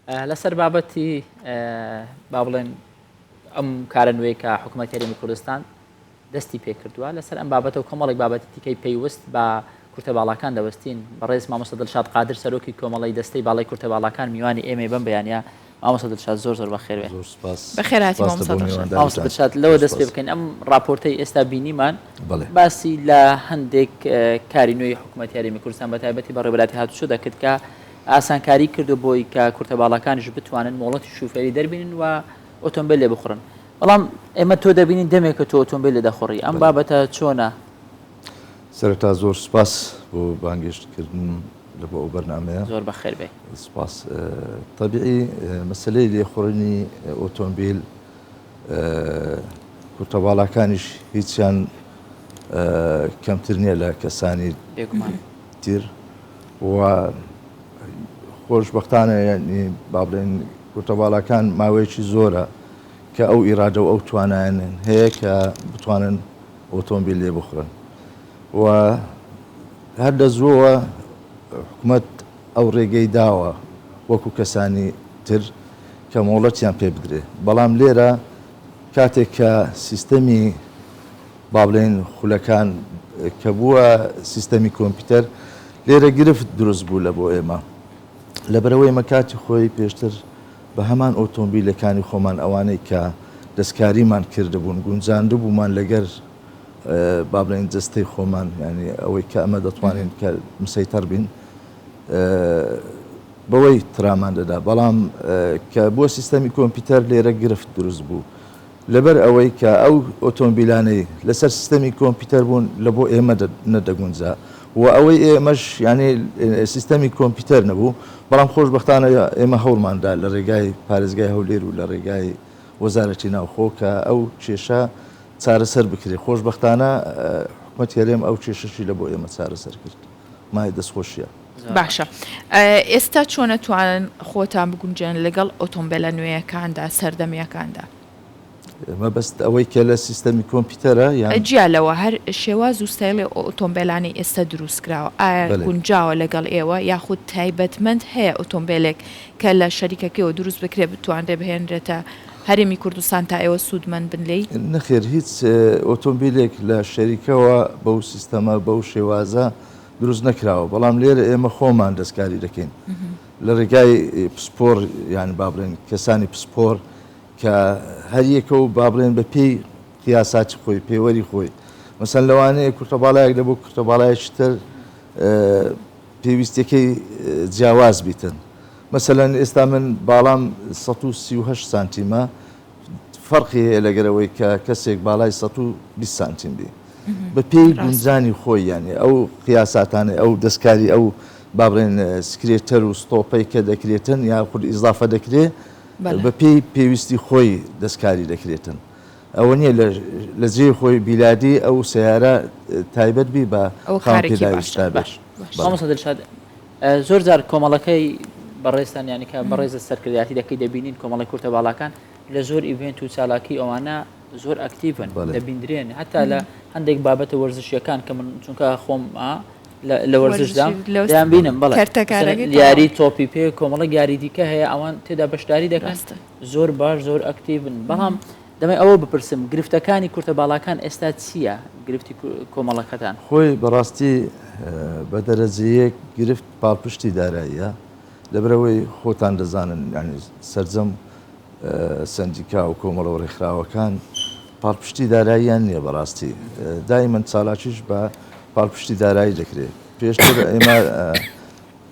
لەسەر بابەتی با بڵێن ئەم کارە نوێی کە حکوومەتی هەرێمی کوردستان دەستی پێ کردووە لەسەر ئەم بابەتە و کۆمەڵێک بابەتی دیکەی پێیوەست بە کورتە باڵاکان دەوەستین بەڕێز مامۆستا دڵشاد قادر سەرۆکی کۆمەڵی دەستەی باڵای کورتە باڵاکان میوانی ئێمە بم بەیانیا مامۆستا دڵشاد زۆر بەخێر بێ. بەخێراتی مامۆستا دڵشاد لەوە دەست پێ بکەین ئەم راپۆرتەی ئێستا بینیمان باسی لە هەندێک کاری نوێی حکوومەتی هەرێمی کوردستان بە تایبەتی بە ڕێبەراتی هاتوچۆ دەکرد کە ئاسانکاری کردو بۆی کە کورتە باڵاکانیش بتوانن مۆڵەتی شوفێری دەربینن و ئۆتۆمبیل لێ بخڕن. بەڵام ئێمە تۆ دەبینین دەمێکە تۆ ئۆتۆمبیل لێ دەخۆڕی ئەم بابەتە چۆنە؟ سەرەتا زۆر سپاس بۆ بانگێشتکردن لە بۆ ئەو بەرنامەیە. زۆر بەخێر بێ. سپاس. طبیعی مەسەلەی لێخۆڕنی ئۆتۆمبیل کورتە باڵاکانیش هیچیان کەمتر نییە لە کەسانی تر و خۆشبەختانە ینی با بڵێن کورتە باڵاکان ماوەیەکی زۆرە کە ئەو ئیرادە و ئەو توانایان هەیە کە بتوانن ئۆتۆمبیل لێ بخڕن و هەر دەزووەوە حکوومەت ئەو ڕێگەی داوە وەکو کەسانی تر کە مۆڵەتیان پێ بدرێ بەڵام لێرە کاتێک کە سیستەمی با بڵێن خولەکان کە بووە سیستەمی کۆمپیوتەر لێرە گرفت دروست بوو لە بۆ ئێمە لەبەرەوەی مەکاتی خۆی پێشتر بە هەمان ئۆتۆمبیلەکانی خۆمان ئەوانەی کە دەستکاریمان کردبوون گونجاندە بوومان لەگەر با بڵێن جستەی خۆمان ینی ئەوەی کە ئەمە دەتوانین کە مسەیتەر بین بەوەی ترامان دەدا بەڵام کە بۆ سیستەمی کۆمپیوتەر لێرە گرفت دروست بوو لەبەر ئەوەی کە ئەو ئۆتۆمبیلانەی لەسەر سیستەمی کۆمپیوتەر بوون لە بۆ ئێمە نەدەگونجا و ئەوەی ئێمەش یعنی سیستەمی کۆمپیوتەر نەبوو بەڵام خۆشبەختانە ئێمە هەوڵماندا لە ڕێگای پارێزگای هەولێر و لە ڕێگای وەزارەتی ناوخۆ کە ئەو کێشە چارەسەر بکرێت خۆشبەختانە حکوومەتی هەرێم ئەو کێشەشی لە بۆ ئێمە چارەسەر کرد مای دەستخۆشیە. باشە ئێستا چۆن توانن خۆتان بگونجێن لەگەڵ ئۆتۆمبیلە نوێیەکاندا سەردەمیەکاندا؟ مەبەست ئەوەی کە لە سیستەمی کۆمپیوتەرە یان جیالەوە هەر شێواز و ستایلی ئۆتۆمبیلانی ئێستا دروستکراوە ئایا گونجاوە لەگەڵ ئێوە یاخود تایبەتمەند هەیە ئۆتۆمبیلێک کە لە شەریکەکەیەوە دروست بکرێت بتوانرێ بهێنرێتە هەرێمی کوردستان تا ئێوە سوودمەند بن لێی؟ نەخێر هیچ ئۆتۆمبیلێک لە شەریکەوە بەو سیستەمە بەو شێوازە دروست نەکراوە بەڵام لێرە ئێمە خۆمان دەستکاری دەکەین لە ڕێگای پسپۆر یان با بڵێن کەسانی پسپۆر کە هەریەکە و با بڵێن بە پێی قیاساتی خۆی پێوەری خۆی مەسەن لەوانەیە کورتە باڵایەک لە بۆ کورتە باڵایەکی تر پێویستەکەی جیاواز بیتن مەسەلەن ئێستا من باڵام 138 سانتیمە فەرقی هەیە لەگەرەوەی کە کەسێک باڵای 120 سانتیم بی بە پێی گونجانی خۆی یانێ ئەو قیاساتانە ئەو دەستکاری ئەو با بڵێن سکرێتەر و ستۆپەی کە دەکرێتن یاخود ئیزافە دەکرێت بە پێی پێویستی خۆی دەستکاری دەکرێتن ئەوە نییە لە جێ خۆی بیلادی ئەو سیارە تایبەت بی بە خاڵپێداویستا باش. مامۆستا دڵشاد زۆر جار کۆمەڵەکەی بەڕێستان یانی کە بەڕێزە سەرکردایەتی دەکەی دەبینین کۆمەڵی کورتە باڵاکان لە زۆر ئیڤێنت و چالاکی ئەوانە زۆر ئەکتیڤن دەبیندرێن هەتا لە هەندێک بابەتە وەرزشیەکان کە من چونکە خۆم لە وەرزشدام دەیان بینم بەڵێ یاری تۆپی پێ کۆمەڵە یاری دیکە هەیە ئەوان تێدا بەشداری دەکەن زۆر باش زۆر ئەکتیڤن بەڵام دەمەی ئەوە بپرسم گرفتەکانی کورتە باڵاکان ئێستا چییە گرفتی کۆمەڵەکەتان؟ خۆی بەڕاستی بە دەرەجەیەک گرفت پاڵپشتی داراییە لەبەرەوەی خۆتان دەزانن ینی سەرجەم سندیکا و کۆمەڵە ڕێکخراوەکان پاڵپشتی داراییان نییە بەڕاستی دایمەن چالاکیش بە پاڵپشتی دارایی دەکرێت پێشتر ئێمە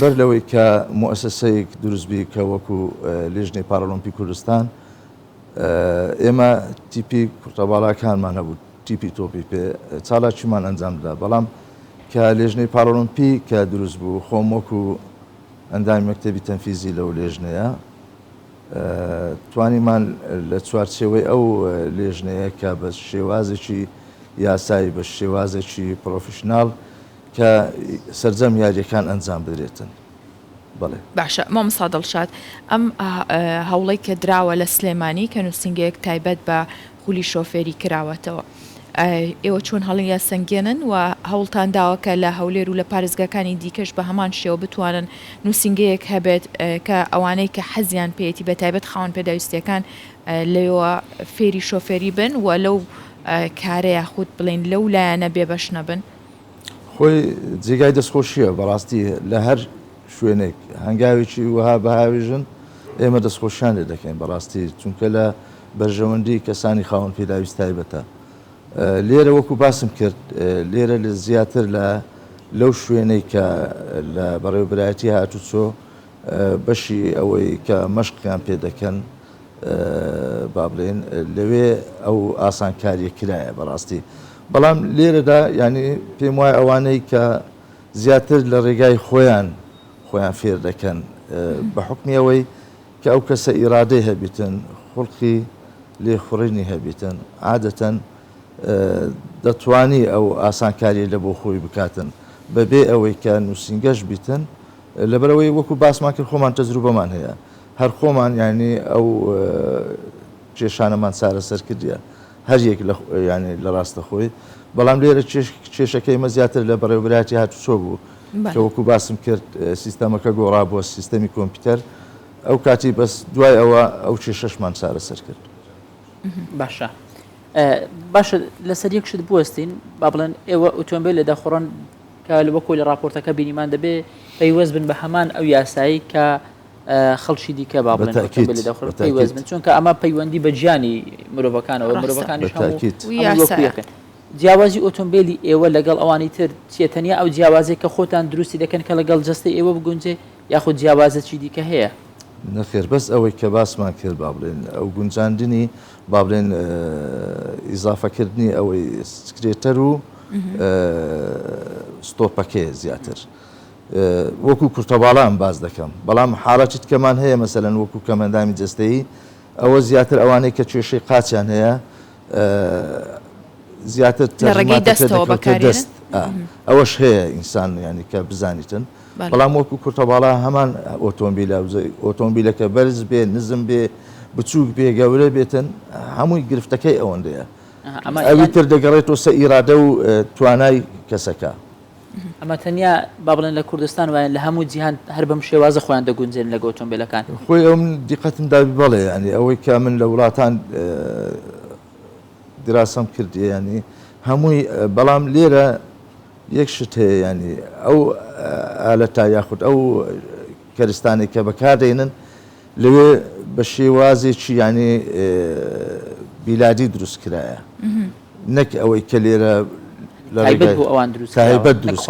بەر لەوەی کە موسسەیەک دروستبی کە وەکو لێژنەی پارەلۆمپی کوردستان ئێمە تیپی کورتە باڵاکانمان هەبوو تیپی تۆپی پێ چالاکیمان ئەنجامدا بەڵام کە لێژنەی پارەلۆمپی کە دروست بوو خۆم وەکو ئەندامی مەکتەبی تەنفیزی لەو لێژنەیە توانیمان لە چوارچێوەی ئەو لێژنەیە کە بە شێوازێکی یاسایی بە شێوازێکی پرۆفشناڵ کە سەرجەم یاریەکان ئەنجام بدرێتن. بەڵێ باشە مامۆستا دڵشاد ئەم هەوڵەی کە دراوە لە سلێمانی کە نووسنگەیەک تایبەت بە خولی شۆفێری کراوەتەوە ئێوە چۆن هەڵیا سنگێنن و هەوڵتان داوەکە لە هەولێر و لە پارێزگاکانی دیکەش بە هەمان شێوە بتوانن نووسنگەیەک هەبێت کە ئەوانەی کە حەزیان پێێتی بە تایبەت خاوەن پێداویستیەکان لێوە فێری شۆفێری بن و لەو کارەیە خودت بڵین لەو لایەنە بێبەش نەبن. خۆی جێگای دەستخۆشیە بەڕاستی لە هەر شوێنێک هەنگاوێکی وها بەهاوێژن ئێمە دەستخۆشیان لێ دەکەین بەڕاستی چونکە لە بەرژەوەندی کەسانی خاوەن پێداویست تایبەتە. لێرە وەکو باسم کرد لێرە لە زیاتر لەو شوێنەی کە لە بەڕێوەبرایەتی هاتوچۆ بەشی ئەوەی کە مەشقیان پێ دەکەن با بڵێن لەوێ ئەو ئاسانکاریە کرایە بەڕاستی. بەڵام لێرەدا ینی پێم وایە ئەوانەی کە زیاتر لە ڕێگای خۆیان فێر دەکەن بە حکمی ئەوەی کە ئەو کەسە ئیرادەی هەبیتن خوڵقی لێخوڕینی هەبیتن عادەتەن دەتوانی ئەو ئاسانکاریە لە بۆ خۆی بکاتن بەبێ ئەوەی کە نووسنگەش بیتن لەبەرەوەی وەکو باسمان کرد خۆمان تەجروبەمان هەیە هەر خۆمان ینی ئەو کێشانەمان چارەسەر کردیە هەر یەک ینی لە ڕاستە خۆی بەڵام لێرە کێشەکەی مە زیاتر لە بەڕێوەبرایەتی هاتوچۆ بوو کە وەکو باسم کرد سیستەمەکە گۆڕا بۆ سیستەمی کۆمپیوتەر ئەو کاتی بەس دوای ئەوە ئەو کێشەشمان چارەسەر کرد. باشە باشە لەسەر یەکشت بوەستین با بڵێن ئێوە ئۆتۆمبیل لە دەخۆڕن کە وەکو لە راپۆرتەکە بینیمان دەبێ پەیوەست بن بە هەمان ئەو یاسایی کە خەڵکی دیکە با بڵێن ئۆتۆمبیل لە دەخۆڕن پەیوەست بن چونکە ئەمە پەیوەندی بە گیانی مرۆڤەکانەوە مرۆڤەکانیش هەموو جیاوازی ئۆتۆمبیلی ئێوە لەگەڵ ئەوانی تر چێتەنیا ئەو جیاوازێک کە خۆتان دروستی دەکەن کە لەگەڵ جەستی ئێوە بگونجێ یاخود جیاوازەکی دیکە هەیە نەخێر بەس ئەوەی کە باسمان کرد با بڵێن ئەو گونجاندنی با بڵێن ئیزافەکردنی ئەوەی سکرێتەر و ستۆپەکەی زیاتر وەکو کورتەباڵان باز دەکەم بەڵام حاڵەتی کەمان هەیە مەسەلەن وەکو کەمەندامی جەستەیی ئەوە زیاتر ئەوانەی کە کێشەی قاچیان هەیە زیاتر دەست ئەوەش هەیە ئینسان ینی کە بزانیتن بەڵام وەکو کورتەباڵا هەمان ئۆتۆمبیلەکە بەرز بێ نزم بێ بچووک بێ گەورە بێتن هەمووی گرفتەکەی ئەوەندەیە ئەوی تر دەگەڕێتەوە سە ئیرادە و توانای کەسەکە. ئەمە تەنیا با بڵێن لە کوردستان وایە لە هەموو جیهان هەر بەم شێوازە خۆیان دەگونجێن لە ئۆتۆمبیلەکان خۆی ئەوم دیقەتمدا بڵێ ینی ئەوەی کە من لە وڵاتان دراسەم کردی ینی هەمووی بەڵام لێرە یەک شت هەیە ینی ئەو ئالەتا یاخود ئەو کەرستانی کە بەکاردێنن لەوێ بە شێوازێکی ینی بیلادی دروست کرایە نەک ئەوەی کە لێرە تایبەت دروست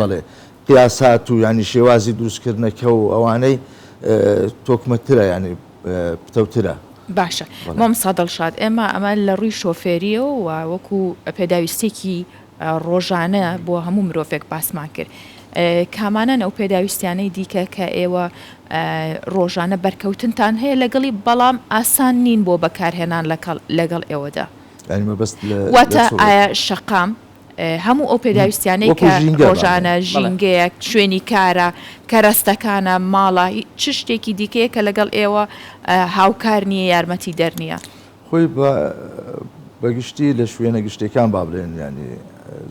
بڵێ قیاسات و ینی شێوازی دروستکردنەکە و ئەوانەی تۆکمەترە ینی پتەوترە. باشە مام سادڵشاد ئێمە ئەمە لە ڕووی شۆفێریە و وەکو پێداویستێکی ڕۆژانە بۆ هەموو مرۆڤێک باسمان کرد کامانان ئەو پێداویستیانەی دیکە کە ئێوە ڕۆژانە بەرکەوتنتان هەیە لەگەڵی بەڵام ئاسان نین بۆ بەکارهێنان لەگەڵ ئێوەدا واتە ئایا شەقام هەموو ئەو پێداویستیانەی کە ڕۆژانە ژینگەیەک شوێنی کارە کەرەستەکانە ماڵە چ شتێکی دیکەیە کە لەگەڵ ئێوە هاوکار نییە یارمەتی دەرنیە خۆی بەگشتی لە شوێنە گشتەکان با بڵێن ینی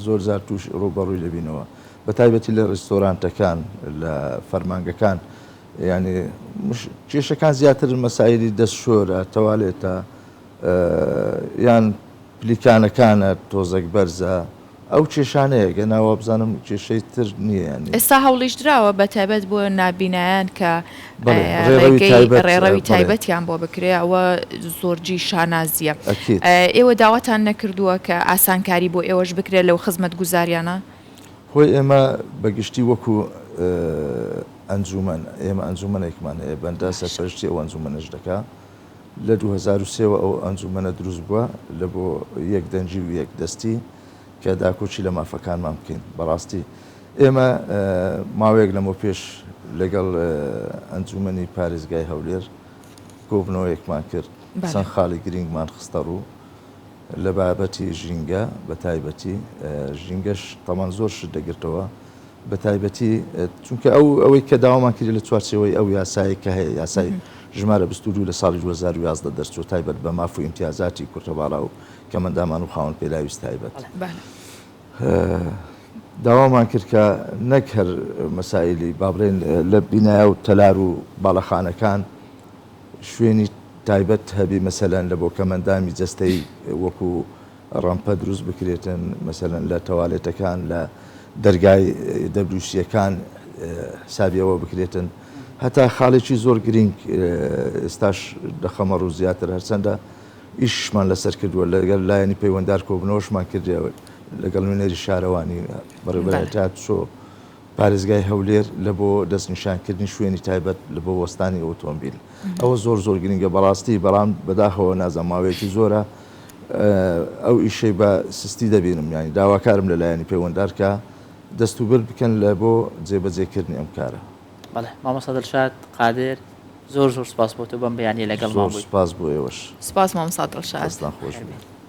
زۆر زار توش ڕوبەڕووی دەبینەوە بە تایبەتی لە ڕێستۆرانتەکان لە فەرمانگەکان ینی کێشەکان زیاتر مەسایلی دەستشۆرە تەوالێتە یان پلیکانەکانە تۆزێک بەرزە ئەو کێشانەیە گەناوە بزانم کێشەی تر نییە ئێستا هەوڵیش درراوە بە تایبەت بۆ نابینایان کە ڕێڕەوی تایبەتیان بۆ بکرێ ئەوە زۆرجی شانازیە ئێوە داواتان نەکردووە کە ئاسانکاری بۆ ئێوەش بکرێت لەو خزمەت گوزاریانە خۆی ئێمە بەگشتی وەکو ئەنجومەن ئێمە ئەنجومەنێکمان هەیە بەندە سەرپەرشتی ئەو ئەنجومەنەش دەکا لە 2023 ئەو ئەنجومەنە دروست بووە لە بۆ یەک دەنجی و یەک دەستی کە داکۆچی لە مافەکانمان بکەین بەڕاستی ئێمە ماوەیەک لەمە پێش لەگەڵ ئەنجومەنی پارێزگای هەولێر کۆبنەوەیەکمان کرد چەند خاڵی گرنگمان خستە ڕوو لە بابەتی ژینگە بە تایبەتی ژینگەش تەمان زۆر شت دەگرتەوە بە تایبەتی چونکە ئەوەی کە داوامان کردی لە چوارچێوەی ئەو یاسایی کە هەیە یاسای ژمارە 22 لە ساڵی 2011 دەرچوە تایبەت بە ماف و ئیمتیازاتی کورتەباڵا و کەمەندامان و خاوەن پێداویست تایبەت. داوامان کرد کە نەک هەر مەسائلی بابرێن لە بینایە و تەلار و باڵەخانەکان شوێنی تایبەت هەبی مەسەلەن لە بۆ کەمەندامی جەستەی وەکو ڕەمپە دروست بکرێتن مەسەلەن لە تەوالێتەکان لە دەرگای دەبروشیەکان حسابیەوە بکرێتن هەتا خاڵێکی زۆر گرنگ ئێستاش دەخەمەڕ و زیاتر هەرچەندە ئیشمان لەسەر کردووە لەگەڵ لایەنی پەیوەنددار کۆبنەوەشمان کردەوە لەگەڵ نوێنەری شارەوانی بەڕێبەرێتات چۆ پارێزگای هەولێر لە بۆ دەستنیشانکردنی شوێنی تایبەت لە بۆ وەستانی ئۆتۆمبیل ئەوە زۆر زۆر گرنگە بەڕاستی بەڵام بەداخەوە نازەماوەیەکی زۆرە ئەو ئیشەی بە سستی دەبینم ینی داواکارم لەلایەنی پەیوەنددار کە دەستوبەر بکەن لە بۆ جێبەجێکردنی ئەم کارە. بەڵێ مامۆستا دڵشاد قادر زۆر سپاس بۆ تۆ بەم بەیانی لەگەڵ زۆر سپاس بۆ ئێوەش. سپاس مامۆستا دڵشاد. ئەستان خۆش بێت.